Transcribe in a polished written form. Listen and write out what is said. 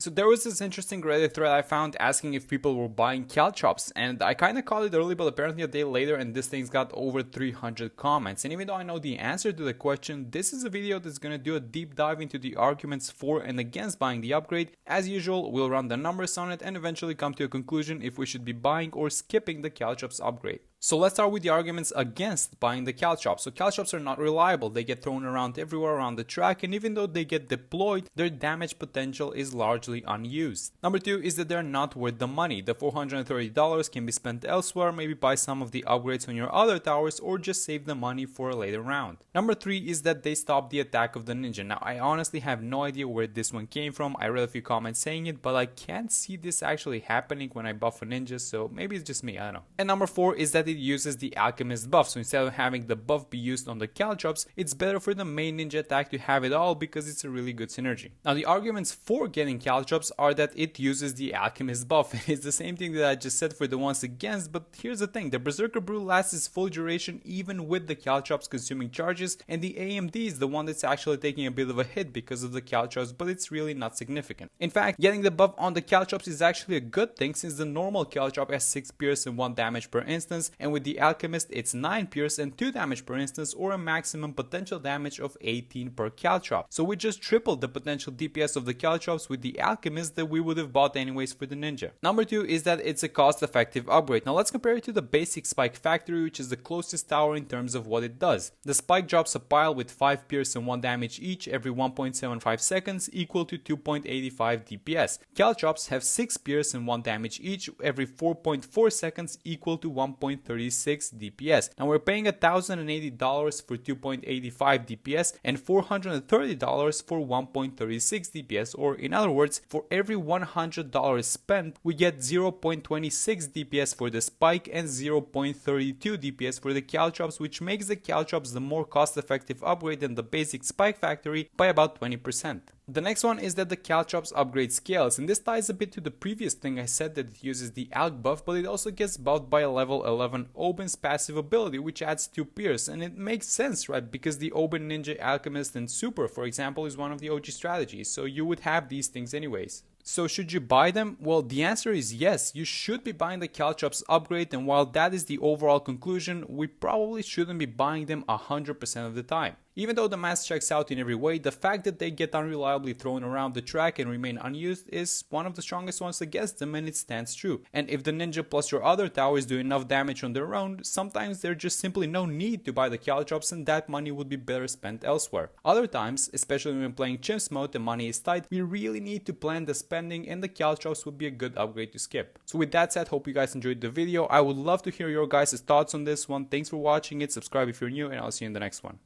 So there was this interesting Reddit thread I found asking if people were buying Caltrops, and I kinda caught it early, but apparently a day later and this thing's got over 300 comments. And even though I know the answer to the question, this is a video that's gonna do a deep dive into the arguments for and against buying the upgrade. As usual, we'll run the numbers on it and eventually come to a conclusion if we should be buying or skipping the Caltrops upgrade. So let's start with the arguments against buying the Caltrops. So Caltrops are not reliable, they get thrown around everywhere around the track, and even though they get deployed, their damage potential is largely unused. Number 2 is that they're not worth the money. The $430 can be spent elsewhere, maybe buy some of the upgrades on your other towers or just save the money for a later round. Number 3 is that they stop the attack of the ninja. Now I honestly have no idea where this one came from. I read a few comments saying it, but I can't see this actually happening when I buff a ninja, so maybe it's just me, I don't know. And number 4 is that it uses the alchemist buff, so instead of having the buff be used on the Caltrops, it's better for the main ninja attack to have it all because it's a really good synergy. Now the arguments for getting Caltrops are that it uses the alchemist buff. It's the same thing that I just said for the ones against, but here's the thing, the Berserker Brew lasts its full duration even with the Caltrops consuming charges, and the AMD is the one that's actually taking a bit of a hit because of the Caltrops, but it's really not significant. In fact, getting the buff on the Caltrops is actually a good thing since the normal Caltrop has 6 pierce and 1 damage per instance, and with the alchemist it's 9 pierce and 2 damage per instance, or a maximum potential damage of 18 per Caltrop. So we just tripled the potential DPS of the Caltrops with the alchemist that we would have bought anyways for the ninja. Number 2 is that it's a cost effective upgrade. Now let's compare it to the basic Spike Factory, which is the closest tower in terms of what it does. The Spike drops a pile with 5 pierce and 1 damage each every 1.75 seconds, equal to 2.85 DPS. Caltrops have 6 pierce and 1 damage each every 4.4 seconds, equal to 1.36 DPS. Now we're paying $1,080 for 2.85 DPS and $430 for 1.36 DPS, or in other words, for every $100 spent, we get 0.26 DPS for the Spike and 0.32 DPS for the Caltrops, which makes the Caltrops the more cost-effective upgrade than the basic Spike Factory by about 20%. The next one is that the Caltrops upgrade scales, and this ties a bit to the previous thing I said, that it uses the Alch buff, but it also gets buffed by a level 11 Oben's passive ability, which adds 2 pierce, and it makes sense, right, because the Oben Ninja Alchemist and Super, for example, is one of the OG strategies, so you would have these things anyways. So should you buy them? Well, the answer is yes, you should be buying the Caltrops upgrade, and while that is the overall conclusion, we probably shouldn't be buying them 100% of the time. Even though the math checks out in every way, the fact that they get unreliably thrown around the track and remain unused is one of the strongest ones against them, and it stands true. And if the ninja plus your other towers do enough damage on their own, sometimes there's just simply no need to buy the Caltrops, and that money would be better spent elsewhere. Other times, especially when playing chimps mode and money is tight, we really need to plan the spending, and the Caltrops would be a good upgrade to skip. So with that said, hope you guys enjoyed the video. I would love to hear your guys' thoughts on this one. Thanks for watching it, subscribe if you're new, and I'll see you in the next one.